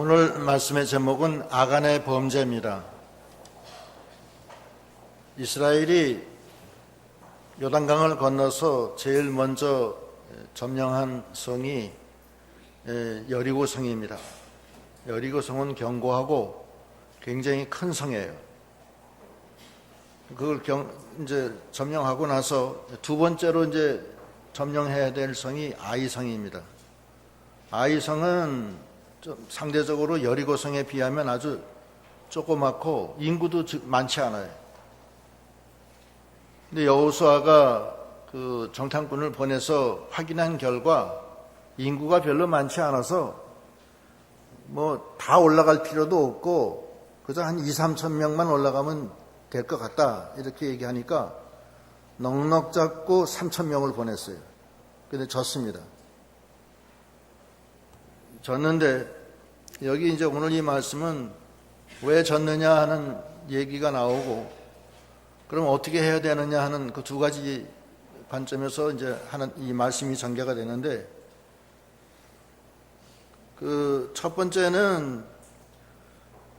오늘 말씀의 제목은 아간의 범죄입니다. 이스라엘이 요단강을 건너서 제일 먼저 점령한 성이 여리고 성입니다. 여리고 성은 견고하고 굉장히 큰 성이에요. 그걸 이제 점령하고 나서 두 번째로 이제 점령해야 될 성이 아이성입니다. 아이성은 좀 상대적으로 여리고성에 비하면 아주 조그맣고 인구도 많지 않아요. 근데 여호수아가 그 정탐꾼을 보내서 확인한 결과 인구가 별로 많지 않아서 뭐 다 올라갈 필요도 없고 그저 한 2-3천 명만 올라가면 될 것 같다 이렇게 얘기하니까 넉넉 잡고 3천 명을 보냈어요. 근데 졌습니다. 졌는데 여기 이제 오늘 이 말씀은 왜 졌느냐 하는 얘기가 나오고 그럼 어떻게 해야 되느냐 하는 그 두 가지 관점에서 이제 하는 이 말씀이 전개가 되는데 그 첫 번째는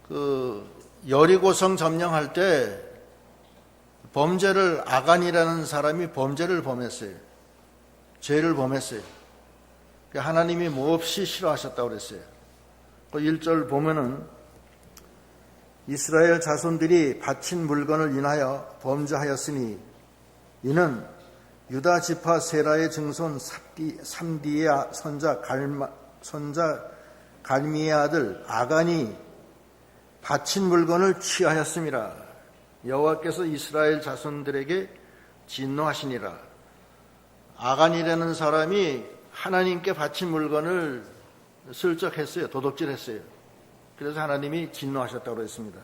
그 여리고성 점령할 때 범죄를 아간이라는 사람이 범죄를 범했어요. 죄를 범했어요. 하나님이 몹시 싫어하셨다고 그랬어요. 그 1절 보면은 이스라엘 자손들이 바친 물건을 인하여 범죄하였으니 이는 유다 지파 세라의 증손 삼디의 선자 갈미의 아들 아간이 바친 물건을 취하였음이라. 여호와께서 이스라엘 자손들에게 진노하시니라. 아간이라는 사람이 하나님께 바친 물건을 슬쩍 했어요. 도둑질했어요. 그래서 하나님이 진노하셨다고 했습니다.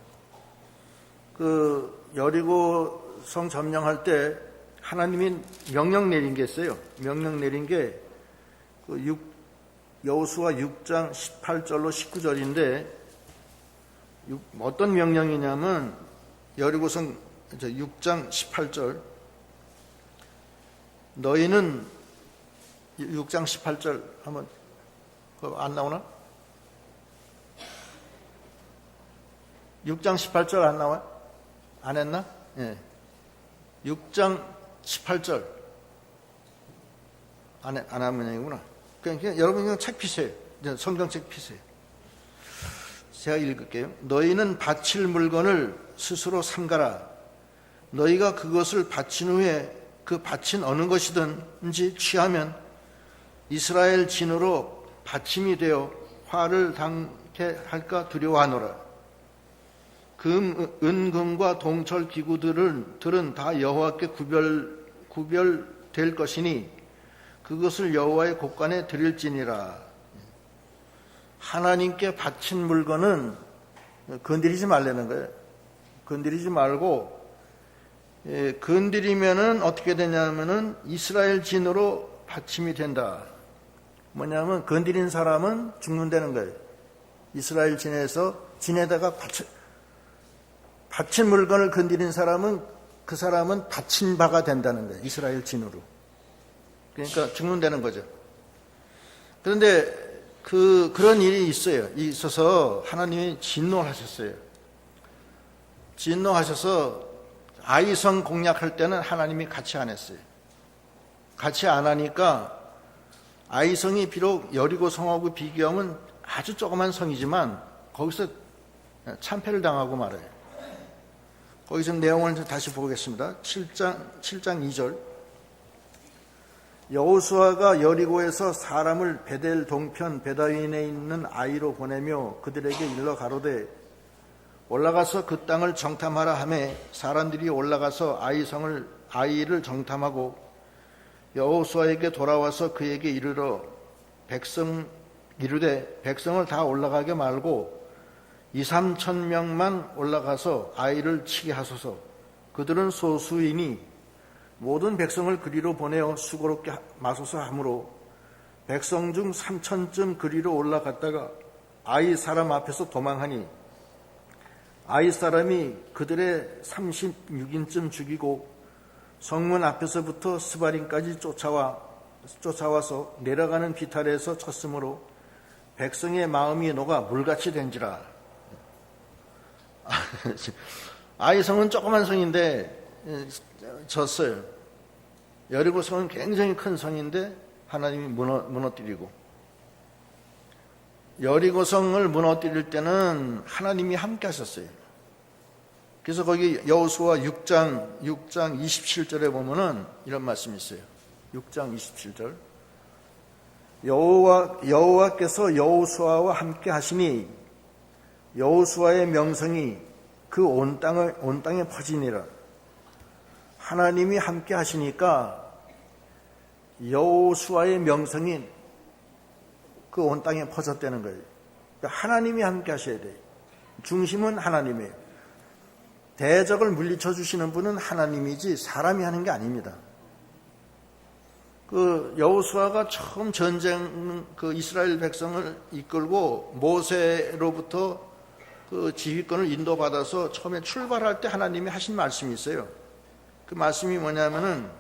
그 여리고 성 점령할 때 하나님이 명령 내린 게 있어요. 명령 내린 게 그 여호수아 6장 18절로 19절인데 어떤 명령이냐면 여리고성 6장 18절 너희는 6장 18절 한번 안 나오나? 6장 18절 안 나와요? 안 했나? 예. 6장 18절 안 하면 이구나. 그러니까 여러분 그냥 책 피세요. 성경책 피세요. 제가 읽을게요. 너희는 바칠 물건을 스스로 삼가라. 너희가 그것을 바친 후에 그 바친 어느 것이든지 취하면 이스라엘 진으로 받침이 되어 화를 당케 할까 두려워하노라. 은금과 동철 기구들은 다 여호와께 구별될 것이니 그것을 여호와의 곳간에 드릴지니라. 하나님께 바친 물건은 건드리지 말라는 거예요. 건드리지 말고 건드리면은 어떻게 되냐면은 이스라엘 진으로 받침이 된다. 뭐냐면 건드린 사람은 죽는다는 거예요. 이스라엘 진에다가 바친 물건을 건드린 사람은 그 사람은 바친 바가 된다는 거예요. 이스라엘 진으로. 그러니까 죽는다는 거죠. 그런데 그런 일이 있어서 하나님이 진노하셨어요. 진노하셔서 아이성 공략할 때는 하나님이 같이 안 했어요. 같이 안 하니까 아이성이 비록 여리고 성하고 비교하면 아주 조그만 성이지만 거기서 참패를 당하고 말아요. 거기서 내용을 다시 보겠습니다. 7장 2절 여호수아가 여리고에서 사람을 베델 동편 베다윈에 있는 아이로 보내며 그들에게 일러 가로되 올라가서 그 땅을 정탐하라 하매 사람들이 올라가서 아이를 정탐하고 여호수아에게 돌아와서 그에게 이르되 백성을 다 올라가게 말고 2-3천 명만 올라가서 아이를 치게 하소서. 그들은 소수이니 모든 백성을 그리로 보내어 수고롭게 마소서 하므로 백성 중 3천쯤 그리로 올라갔다가 아이 사람 앞에서 도망하니 아이 사람이 그들의 36인쯤 죽이고 성문 앞에서부터 스바림까지 쫓아와서 내려가는 비탈에서 쳤으므로 백성의 마음이 녹아 물같이 된지라. 아이성은 조그만 성인데 졌어요. 여리고성은 굉장히 큰 성인데 하나님이 무너뜨리고, 여리고성을 무너뜨릴 때는 하나님이 함께 하셨어요. 그래서 거기 여호수아 6장 27절에 보면은 이런 말씀이 있어요. 6장 27절. 여호와께서 여호수아와 함께 하시니 여호수아의 명성이 그 온 땅에 퍼지니라. 하나님이 함께 하시니까 여호수아의 명성이 그 온 땅에 퍼졌다는 거예요. 그러니까 하나님이 함께 하셔야 돼요. 중심은 하나님이에요. 대적을 물리쳐 주시는 분은 하나님이지 사람이 하는 게 아닙니다. 그 여호수아가 처음 전쟁 그 이스라엘 백성을 이끌고 모세로부터 그 지휘권을 인도받아서 처음에 출발할 때 하나님이 하신 말씀이 있어요. 그 말씀이 뭐냐면은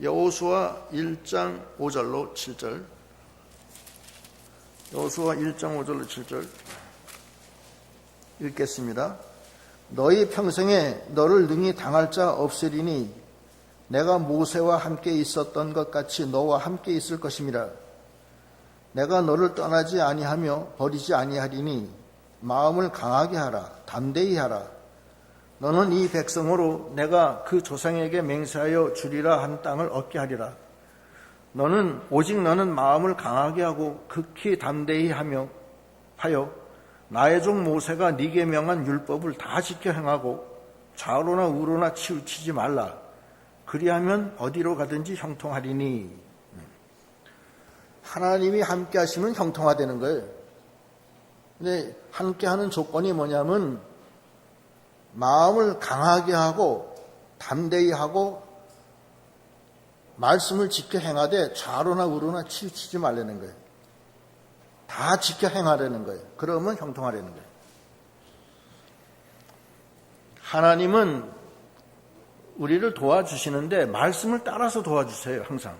여호수아 1장 5절로 7절. 여호수아 1장 5절로 7절 읽겠습니다. 너희 평생에 너를 능히 당할 자 없으리니 내가 모세와 함께 있었던 것 같이 너와 함께 있을 것임이라. 내가 너를 떠나지 아니하며 버리지 아니하리니 마음을 강하게 하라. 담대히 하라. 너는 이 백성으로 내가 그 조상에게 맹세하여 주리라 한 땅을 얻게 하리라. 오직 너는 마음을 강하게 하고 극히 담대히 하여 나의 종 모세가 네게 명한 율법을 다 지켜 행하고 좌우로나 우로나 치우치지 말라. 그리하면 어디로 가든지 형통하리니. 하나님이 함께 하시면 형통하다는 거예요. 근데 함께 하는 조건이 뭐냐면 마음을 강하게 하고 담대히 하고 말씀을 지켜 행하되 좌로나 우로나 치우치지 말라는 거예요. 다 지켜 행하라는 거예요. 그러면 형통하라는 거예요. 하나님은 우리를 도와주시는데 말씀을 따라서 도와주세요. 항상.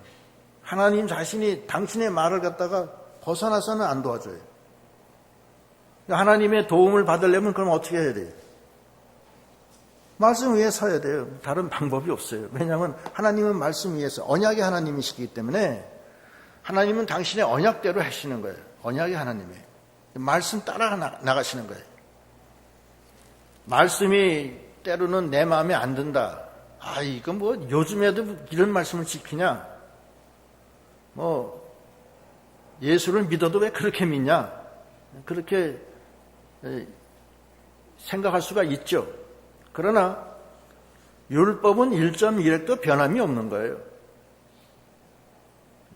하나님 자신이 당신의 말을 갖다가 벗어나서는 안 도와줘요. 하나님의 도움을 받으려면 그럼 어떻게 해야 돼요? 말씀 위에 서야 돼요. 다른 방법이 없어요. 왜냐하면 하나님은 말씀 위에서 언약의 하나님이시기 때문에 하나님은 당신의 언약대로 하시는 거예요. 언약의 하나님이에요. 말씀 따라 나가시는 거예요. 말씀이 때로는 내 마음에 안 든다. 이거 뭐 요즘에도 이런 말씀을 지키냐? 예수를 믿어도 왜 그렇게 믿냐? 그렇게 생각할 수가 있죠. 그러나 율법은 1.1획도 변함이 없는 거예요.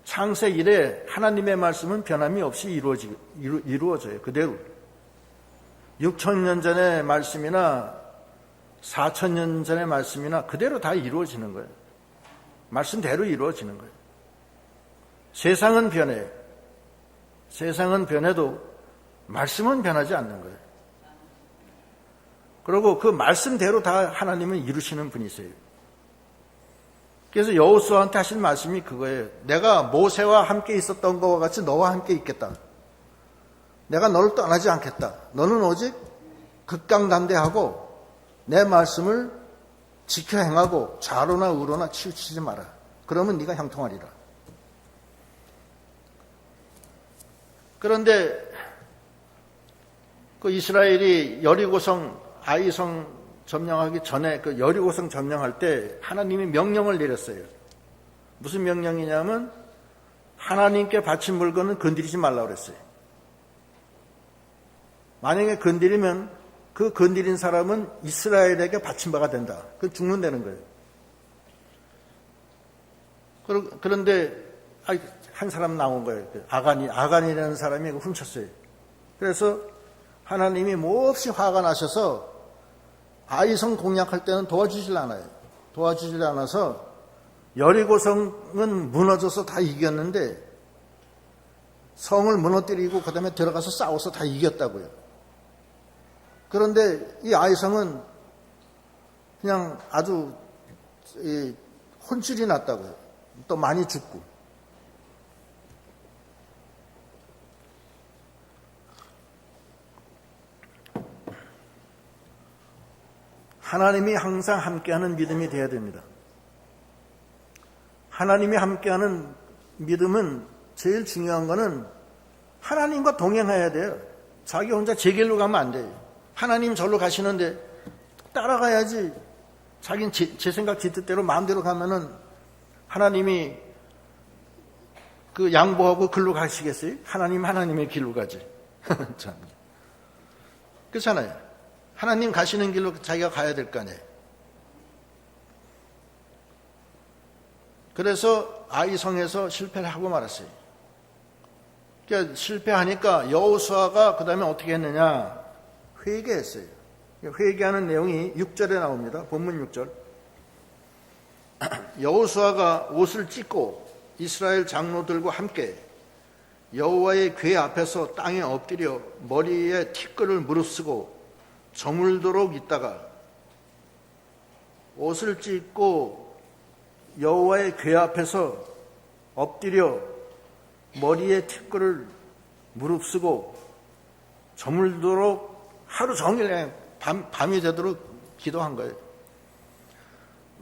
창세 이래 하나님의 말씀은 변함이 없이 이루어져요. 그대로. 6,000년 전의 말씀이나 4,000년 전의 말씀이나 그대로 다 이루어지는 거예요. 말씀대로 이루어지는 거예요. 세상은 변해요. 세상은 변해도 말씀은 변하지 않는 거예요. 그리고 그 말씀대로 다 하나님은 이루시는 분이세요. 그래서 여호수아한테 하신 말씀이 그거예요. 내가 모세와 함께 있었던 것과 같이 너와 함께 있겠다. 내가 너를 떠나지 않겠다. 너는 오직 극강담대하고 내 말씀을 지켜 행하고 좌로나 우로나 치우치지 마라. 그러면 네가 형통하리라. 그런데 그 이스라엘이 여리고성 아이성 점령하기 전에 그 여리고성 점령할 때 하나님이 명령을 내렸어요. 무슨 명령이냐면 하나님께 바친 물건은 건드리지 말라고 그랬어요. 만약에 건드리면 그 건드린 사람은 이스라엘에게 바친 바가 된다. 그 죽는다는 거예요. 그런데 한 사람 나온 거예요. 아간이라는 사람이 훔쳤어요. 그래서 하나님이 몹시 화가 나셔서 아이성 공략할 때는 도와주질 않아요. 도와주질 않아서 여리고성은 무너져서 다 이겼는데 성을 무너뜨리고 그 다음에 들어가서 싸워서 다 이겼다고요. 그런데 이 아이성은 그냥 아주 혼쭐이 났다고요. 또 많이 죽고. 하나님이 항상 함께하는 믿음이 되어야 됩니다. 하나님이 함께하는 믿음은 제일 중요한 거는 하나님과 동행해야 돼요. 자기 혼자 제 길로 가면 안 돼요. 하나님 절로 가시는데 따라가야지. 자기는 제 생각 제 뜻대로 마음대로 가면은 하나님이 그 양보하고 글로 가시겠어요? 하나님의 길로 가지. 참. 그렇잖아요. 하나님 가시는 길로 자기가 가야 될 거 아니에요. 그래서 아이성에서 실패를 하고 말았어요. 그러니까 실패하니까 여호수아가 그 다음에 어떻게 했느냐? 회개했어요. 회개하는 내용이 6절에 나옵니다. 본문 6절. 여호수아가 옷을 찢고 이스라엘 장로들과 함께 여호와의 궤 앞에서 땅에 엎드려 머리에 티끌을 무릅쓰고 저물도록 있다가 옷을 찢고 여호와의 궤 앞에서 엎드려 머리에 티끌을 무릅쓰고 저물도록 하루 종일 밤이 되도록 기도한 거예요.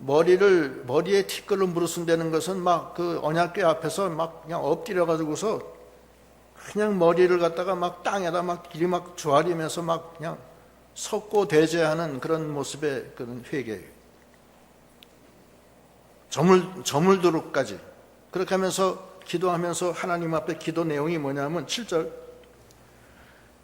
머리에 티끌을 무릅쓴다는 것은 막 그 언약궤 앞에서 막 그냥 엎드려 가지고서 그냥 머리를 갖다가 막 땅에다 막 길이 막 조아리면서 막 그냥 섰고 대죄하는 그런 모습의 그런 회개예요. 저물도록까지. 그렇게 하면서 기도하면서 하나님 앞에 기도 내용이 뭐냐면 7절.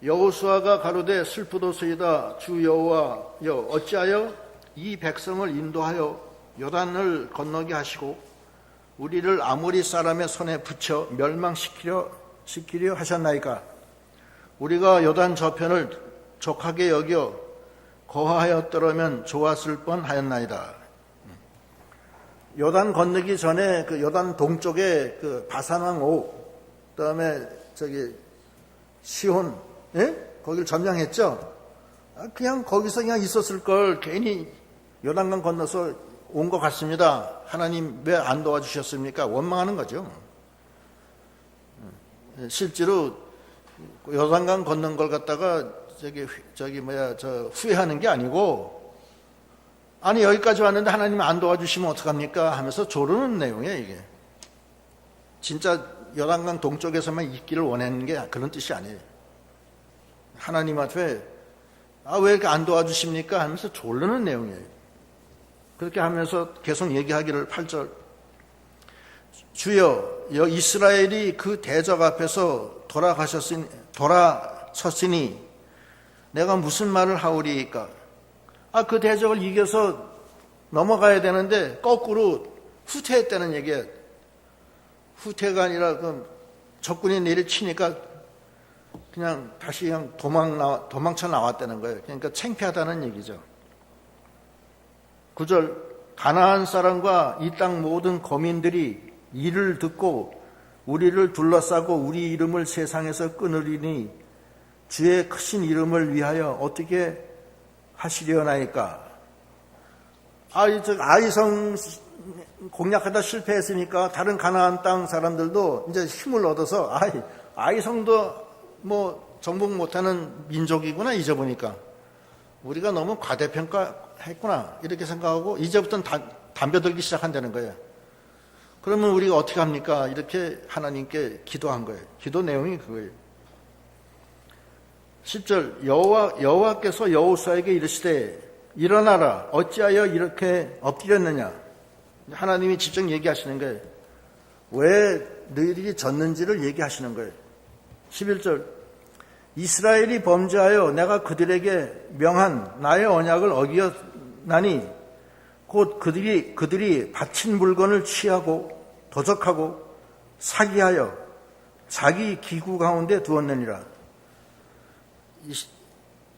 여호수아가 가로되 슬프도소이다 주 여호와여 어찌하여 이 백성을 인도하여 요단을 건너게 하시고 우리를 아모리 사람의 손에 붙여 멸망시키려 하셨나이까. 우리가 요단 저편을 족하게 여겨 거하였더라면 좋았을 뻔하였나이다. 요단 건너기 전에 그 요단 동쪽에 그 바산왕 옥, 그다음에 저기 시혼, 예? 거길 점령했죠. 그냥 거기서 그냥 있었을 걸 괜히 요단강 건너서 온 것 같습니다. 하나님 왜 안 도와주셨습니까? 원망하는 거죠. 실제로 요단강 건넌 걸 갖다가 후회하는 게 아니고, 아니 여기까지 왔는데 하나님 안 도와주시면 어떡합니까? 하면서 조르는 내용이에요. 이게 진짜 요단강 동쪽에서만 있기를 원하는 게 그런 뜻이 아니에요. 하나님한테 왜 이렇게 안 도와주십니까? 하면서 조르는 내용이에요. 그렇게 하면서 계속 얘기하기를 8절. 주여 이스라엘이 그 대적 앞에서 돌아섰으니 내가 무슨 말을 하오리이까. 그 대적을 이겨서 넘어가야 되는데 거꾸로 후퇴했다는 얘기예요. 후퇴가 아니라 적군이 내리치니까 그냥 다시 그냥 도망쳐 나왔다는 거예요. 그러니까 창피하다는 얘기죠. 9절. 가나안 사람과 이 땅 모든 거민들이 이를 듣고 우리를 둘러싸고 우리 이름을 세상에서 끊으리니 주의 크신 이름을 위하여 어떻게 하시려나이까. 아이성 공략하다 실패했으니까 다른 가나안 땅 사람들도 이제 힘을 얻어서 아이성도 뭐 정복 못하는 민족이구나 잊어보니까 우리가 너무 과대평가했구나 이렇게 생각하고 이제부터는 담배 들기 시작한다는 거예요. 그러면 우리가 어떻게 합니까? 이렇게 하나님께 기도한 거예요. 기도 내용이 그거예요. 10절. 여호와께서 여호수아에게 이르시되 일어나라 어찌하여 이렇게 엎드렸느냐. 하나님이 직접 얘기하시는 거예요. 왜 너희들이 졌는지를 얘기하시는 거예요. 11절. 이스라엘이 범죄하여 내가 그들에게 명한 나의 언약을 어기었나니 곧 그들이 바친 물건을 취하고 도적하고 사기하여 자기 기구 가운데 두었느니라.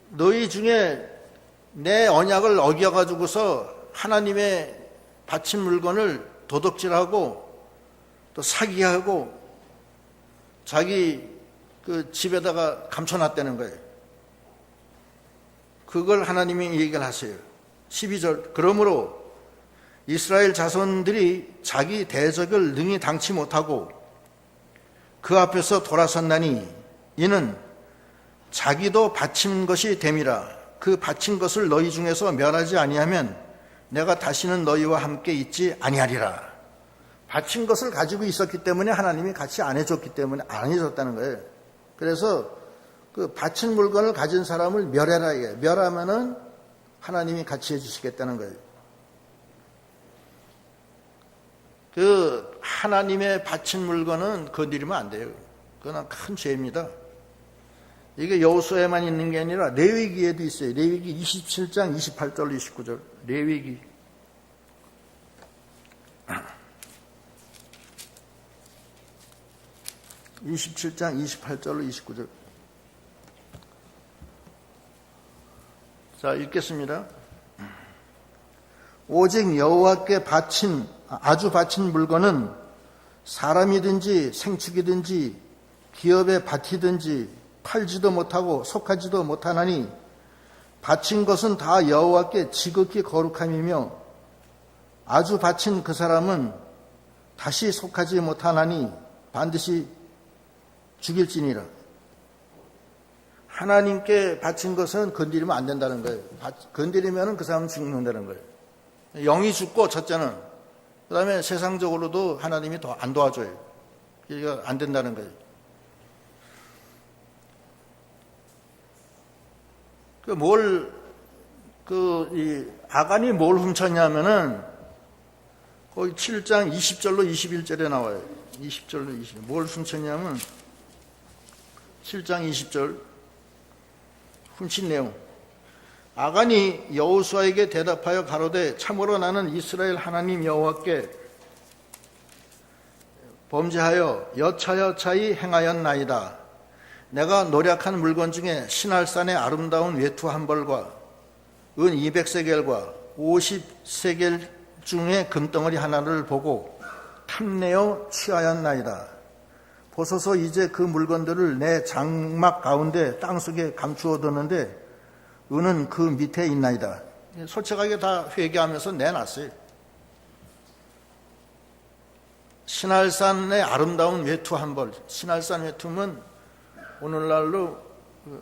너희 중에 내 언약을 어겨가지고서 하나님의 바친 물건을 도둑질하고 또 사기하고 자기 그 집에다가 감춰놨다는 거예요. 그걸 하나님이 얘기를 하세요. 12절. 그러므로 이스라엘 자손들이 자기 대적을 능히 당치 못하고 그 앞에서 돌아섰나니 이는 자기도 바친 것이 됨이라. 그 바친 것을 너희 중에서 멸하지 아니하면 내가 다시는 너희와 함께 있지 아니하리라. 바친 것을 가지고 있었기 때문에 하나님이 같이 안 해줬기 때문에 안 해줬다는 거예요. 그래서 그 바친 물건을 가진 사람을 멸해라. 이게 멸하면은 하나님이 같이 해주시겠다는 거예요. 그 하나님의 바친 물건은 건드리면 안 돼요. 그건 큰 죄입니다. 이게 여호수아에만 있는 게 아니라 레위기에도 있어요. 레위기 27장 28절 29절. 레위기 27장 28절로 29절. 자, 읽겠습니다. 오직 여호와께 아주 바친 물건은 사람이든지 생축이든지 기업의 밭이든지 팔지도 못하고 속하지도 못하나니 바친 것은 다 여호와께 지극히 거룩함이며 아주 바친 그 사람은 다시 속하지 못하나니 반드시 죽일지니라. 하나님께 바친 것은 건드리면 안 된다는 거예요. 건드리면 그 사람은 죽는다는 거예요. 영이 죽고 첫째는, 그 다음에 세상적으로도 하나님이 더 안 도와줘요. 이게 안 된다는 거예요. 아간이 뭘 훔쳤냐면은 거기 7장 20절로 21절에 나와요. 20절로 20절. 뭘 훔쳤냐면 7장 20절 훔친 내용. 아간이 여호수아에게 대답하여 가로되 참으로 나는 이스라엘 하나님 여호와께 범죄하여 여차여차히 행하였나이다. 내가 노력한 물건 중에 신할산의 아름다운 외투 한 벌과 은 200세겔과 50세겔 중에 금덩어리 하나를 보고 탐내어 취하였나이다. 보소서 이제 그 물건들을 내 장막 가운데 땅속에 감추어뒀는데 은은 그 밑에 있나이다. 솔직하게 다 회개하면서 내놨어요. 신할산의 아름다운 외투 한 벌. 신할산 외투면 오늘날로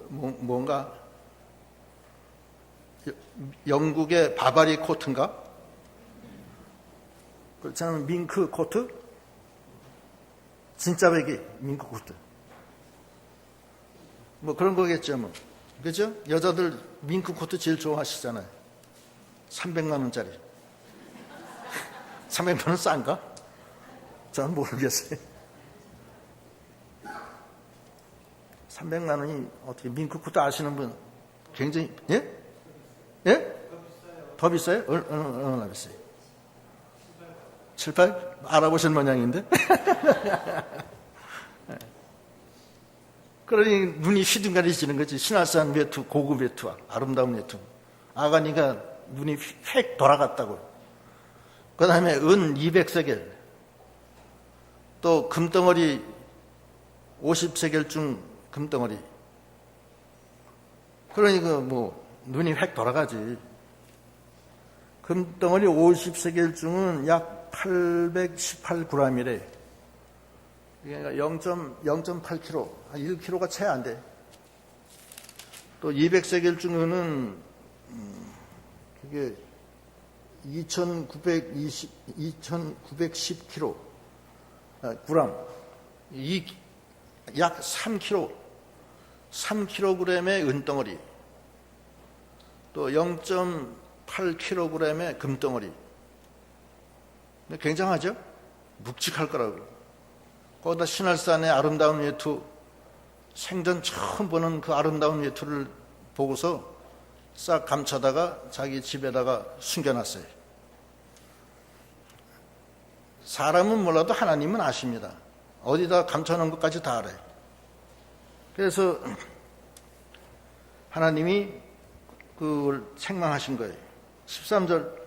뭔가 영국의 바바리 코트인가? 그렇지 않으면 밍크 코트? 진짜 베개 밍크 코트. 뭐 그런 거겠죠, 뭐. 그죠? 여자들 밍크 코트 제일 좋아하시잖아요. 300만 원짜리. 300만 원 싼가? 저는 모르겠어요. 300만 원이 어떻게 밍크 코트 아시는 분 굉장히, 예? 예? 더 비싸요? 얼마나 비싸요? 7, 8? 알아보신 모양인데? 그러니 눈이 휘둥가리지는 거지. 신할산 외투, 고급 외투와 아름다운 외투. 아가니가 눈이 휙 돌아갔다고. 그 다음에 은 200세겔. 또 금덩어리 50세겔 중 금덩어리. 그러니까 뭐 눈이 휙 돌아가지. 금덩어리 50세겔 중은 약 818g이래. 그러니까 0.8kg, 한 1kg가 채 안 돼. 또 200세겔 중에는 그게 2,910kg, 약 3kg의 은덩어리, 또 0.8kg의 금덩어리. 굉장하죠? 묵직할 거라고. 거기다 신할산의 아름다운 외투, 생전 처음 보는 그 아름다운 외투를 보고서 싹 감춰다가 자기 집에다가 숨겨놨어요. 사람은 몰라도 하나님은 아십니다. 어디다 감춰놓은 것까지 다 알아요. 그래서 하나님이 그걸 책망하신 거예요. 13절.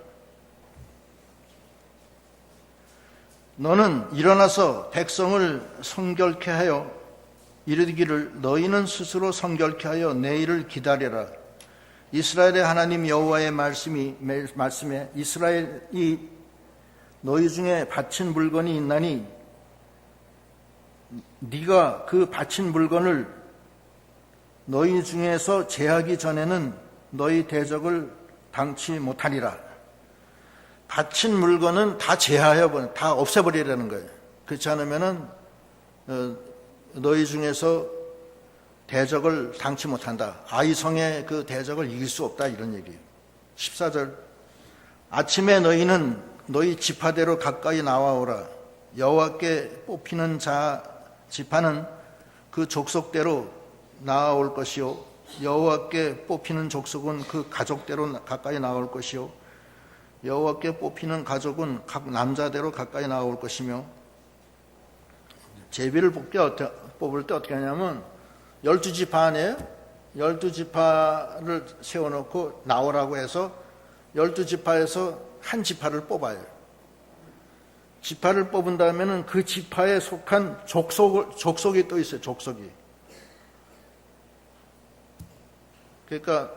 너는 일어나서 백성을 성결케 하여 이르기를 너희는 스스로 성결케 하여 내일을 기다려라. 이스라엘의 하나님 여호와의 말씀에 이스라엘이 너희 중에 바친 물건이 있나니 네가 그 바친 물건을 너희 중에서 제하기 전에는 너희 대적을 당치 못하리라. 바친 물건은 다 제하해버려, 다 없애버리라는 거예요. 그렇지 않으면은 너희 중에서 대적을 당치 못한다. 아이성의 그 대적을 이길 수 없다, 이런 얘기예요. 14절. 아침에 너희는 너희 지파대로 가까이 나와오라. 여호와께 뽑히는 자 지파는 그 족속대로 나아올 것이요, 여호와께 뽑히는 족속은 그 가족대로 가까이 나올 것이요, 여호와께 뽑히는 가족은 각 남자대로 가까이 나올 것이며. 제비를 뽑을 때 어떻게 하냐면 12지파 안에 12지파를 세워놓고 나오라고 해서 12지파에서 한 지파를 뽑아요. 지파를 뽑은 다음에는 그 지파에 속한 족속이 또 있어요. 족속이. 그러니까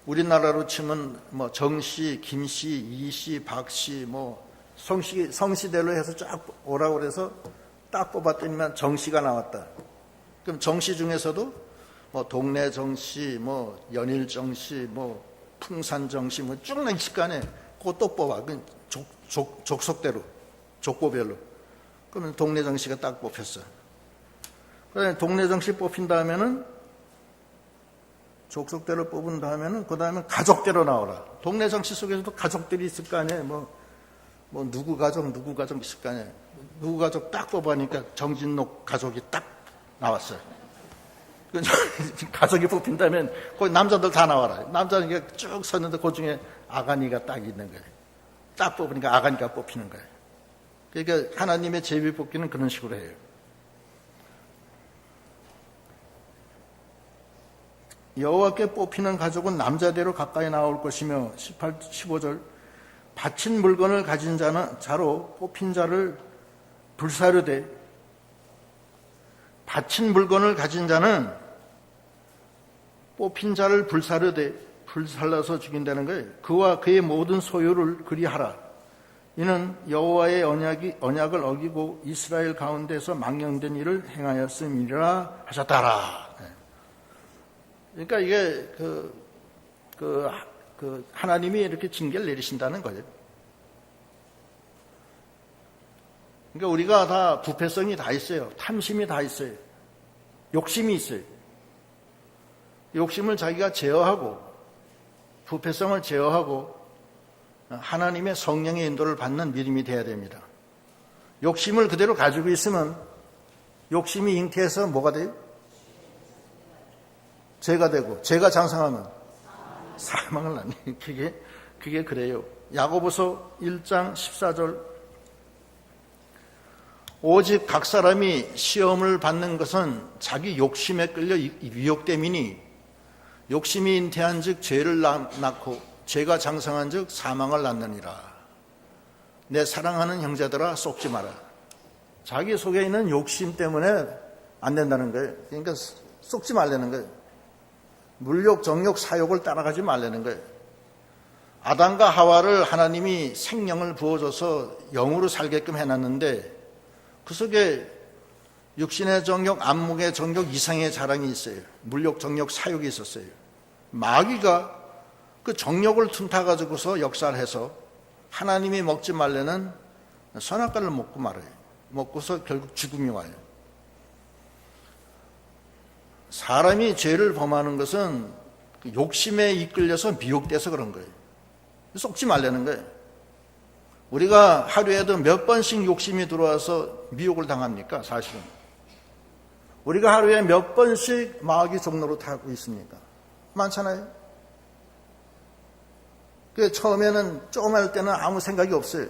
우리나라로 치면 뭐 정씨, 김씨, 이씨, 박씨, 뭐 성씨대로 해서 쫙 오라고 그래서 딱 뽑았더니만 정씨가 나왔다. 그럼 정씨 중에서도 뭐 동네 정씨, 뭐 연일 정씨, 뭐 풍산 정씨, 뭐 쭉 있을 거 아니에요. 그거 또 뽑아. 족속대로, 족보별로. 그러면 동네 정씨가 딱 뽑혔어. 그다음에 동네 정씨 뽑힌 다음에는 족속대로 뽑은 다음에는 그 다음에 가족대로 나오라. 동네 정씨 속에서도 가족들이 있을 거 아니에요. 뭐 누구 가족 있을 거 아니에요. 누구 가족 딱 뽑아니까 정진록 가족이 딱 나왔어요. 가족이 뽑힌다면 거기 남자들 다 나와라. 남자는 쭉 섰는데 그 중에 아가니가 딱 있는 거예요. 딱 뽑으니까 아가니가 뽑히는 거예요. 그러니까 하나님의 제비 뽑기는 그런 식으로 해요. 여호와께 뽑히는 가족은 남자대로 가까이 나올 것이며. 18, 15절. 바친 물건을 가진 자로 뽑힌 자를 불사르되. 바친 물건을 가진 자는 뽑힌 자를 불살라서 죽인다는 거예요. 그와 그의 모든 소유를 그리하라. 이는 여호와의 언약을 어기고 이스라엘 가운데서 망령된 일을 행하였음이라 하셨다라. 그러니까 이게 하나님이 이렇게 징계를 내리신다는 거예요. 그러니까 우리가 다 부패성이 다 있어요. 탐심이 다 있어요. 욕심이 있어요. 욕심을 자기가 제어하고 부패성을 제어하고 하나님의 성령의 인도를 받는 믿음이 돼야 됩니다. 욕심을 그대로 가지고 있으면 욕심이 잉태해서 뭐가 돼요? 죄가 되고, 죄가 장성하면 사망을 낳니. 그게 그래요. 야고보서 1장 14절. 오직 각 사람이 시험을 받는 것은 자기 욕심에 끌려 위혹됨이니, 욕심이 잉태한 즉 죄를 낳고 죄가 장성한 즉 사망을 낳느니라. 내 사랑하는 형제들아, 속지 마라. 자기 속에 있는 욕심 때문에 안 된다는 거예요. 그러니까 속지 말라는 거예요. 물욕, 정욕, 사욕을 따라가지 말라는 거예요. 아담과 하와를 하나님이 생명을 부어줘서 영으로 살게끔 해놨는데 그 속에 육신의 정욕, 안목의 정욕, 이상의 자랑이 있어요. 물욕, 정욕, 사욕이 있었어요. 마귀가 그 정욕을 틈타가지고서 역사를 해서 하나님이 먹지 말라는 선악과를 먹고 말아요. 먹고서 결국 죽음이 와요. 사람이 죄를 범하는 것은 욕심에 이끌려서 미혹돼서 그런 거예요. 속지 말라는 거예요. 우리가 하루에도 몇 번씩 욕심이 들어와서 미혹을 당합니까? 사실은. 우리가 하루에 몇 번씩 마귀 종로로 타고 있습니까? 많잖아요. 처음에는 조금 할 때는 아무 생각이 없어요.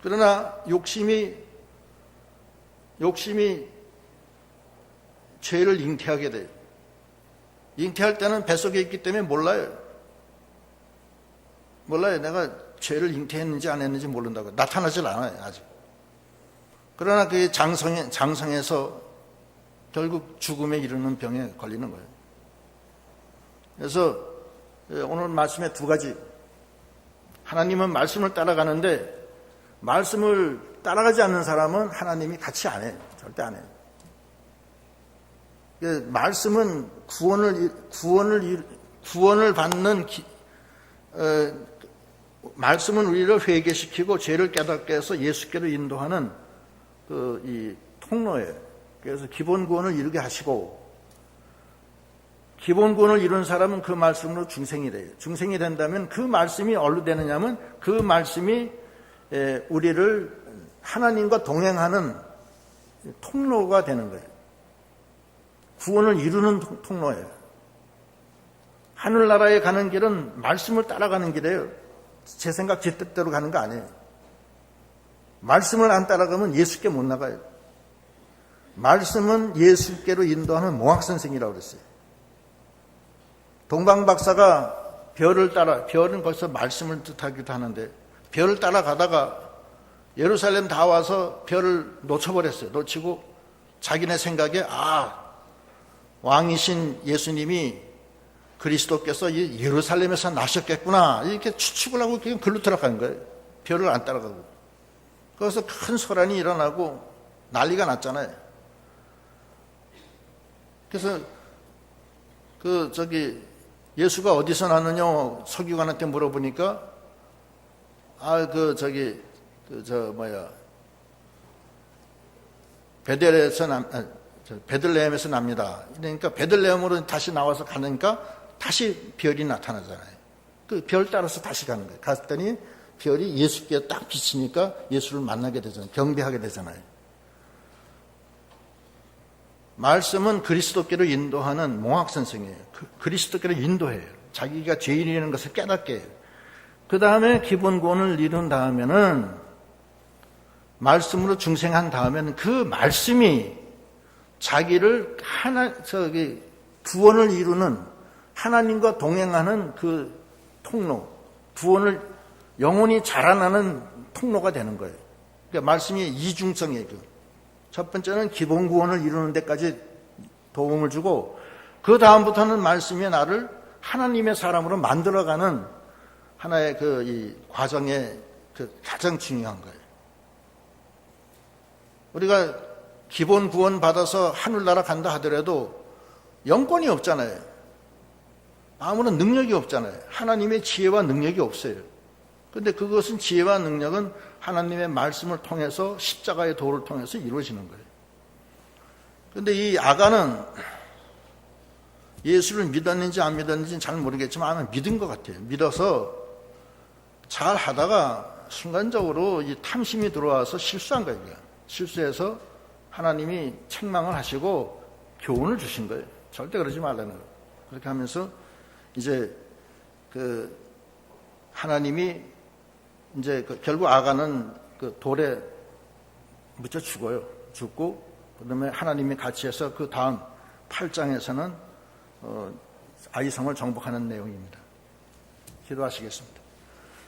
그러나 욕심이 죄를 잉태하게 돼요. 잉태할 때는 뱃속에 있기 때문에 몰라요. 내가 죄를 잉태했는지 안 했는지 모른다고. 나타나질 않아요, 아직. 그러나 그게 장성해서 결국 죽음에 이르는 병에 걸리는 거예요. 그래서 오늘 말씀에 두 가지. 하나님은 말씀을 따라가는데 말씀을 따라가지 않는 사람은 하나님이 같이 안 해요. 절대 안 해요. 구원을 받는 말씀은 우리를 회개시키고 죄를 깨닫게 해서 예수께로 인도하는 이 통로예요. 그래서 기본 구원을 이루게 하시고, 기본 구원을 이룬 사람은 그 말씀으로 중생이 돼요. 중생이 된다면 그 말씀이 어디로 되느냐면 그 말씀이 우리를 하나님과 동행하는 통로가 되는 거예요. 구원을 이루는 통로예요. 하늘나라에 가는 길은 말씀을 따라가는 길이에요. 제 생각, 제 뜻대로 가는 거 아니에요. 말씀을 안 따라가면 예수께 못 나가요. 말씀은 예수께로 인도하는 몽학선생이라고 그랬어요. 동방박사가 별을 따라, 별은 벌써 말씀을 뜻하기도 하는데, 별을 따라가다가 예루살렘 다 와서 별을 놓쳐버렸어요. 놓치고 자기네 생각에 왕이신 예수님이 그리스도께서 예루살렘에서 나셨겠구나 이렇게 추측을 하고 그냥 글로 들어간 거예요. 별을 안 따라가고. 그래서 큰 소란이 일어나고 난리가 났잖아요. 그래서 예수가 어디서 났느냐 서기관한테 물어보니까 베들레헴에서 납니다. 그러니까 베들레헴으로 다시 나와서 가니까 다시 별이 나타나잖아요. 그 별 따라서 다시 가는 거예요. 갔더니 별이 예수께 딱 비치니까 예수를 만나게 되잖아요. 경배하게 되잖아요. 말씀은 그리스도께로 인도하는 몽학선생이에요. 그리스도께로 인도해요. 자기가 죄인이라는 것을 깨닫게 해요. 그 다음에 기본 구원을 이룬 다음에는 말씀으로 중생한 다음에는 그 말씀이 자기를 구원을 이루는 하나님과 동행하는 그 통로, 구원을 영혼이 자라나는 통로가 되는 거예요. 그러니까 말씀이 이중성이에요. 첫 번째는 기본 구원을 이루는 데까지 도움을 주고, 그 다음부터는 말씀이 나를 하나님의 사람으로 만들어가는 하나의 이 과정에 가장 중요한 거예요. 우리가 기본 구원 받아서 하늘나라 간다 하더라도 영권이 없잖아요. 아무런 능력이 없잖아요. 하나님의 지혜와 능력이 없어요. 그런데 그것은 지혜와 능력은 하나님의 말씀을 통해서 십자가의 도를 통해서 이루어지는 거예요. 그런데 이 아간은 예수를 믿었는지 안 믿었는지는 잘 모르겠지만 아마 믿은 것 같아요. 믿어서 잘 하다가 순간적으로 이 탐심이 들어와서 실수한 거예요. 실수해서 하나님이 책망을 하시고 교훈을 주신 거예요. 절대 그러지 말라는 거예요. 그렇게 하면서 이제 하나님이 이제 결국 아간은 돌에 묻혀 죽어요. 죽고 그다음에 하나님이 같이 해서 그 다음 8장에서는 아이성을 정복하는 내용입니다. 기도하시겠습니다.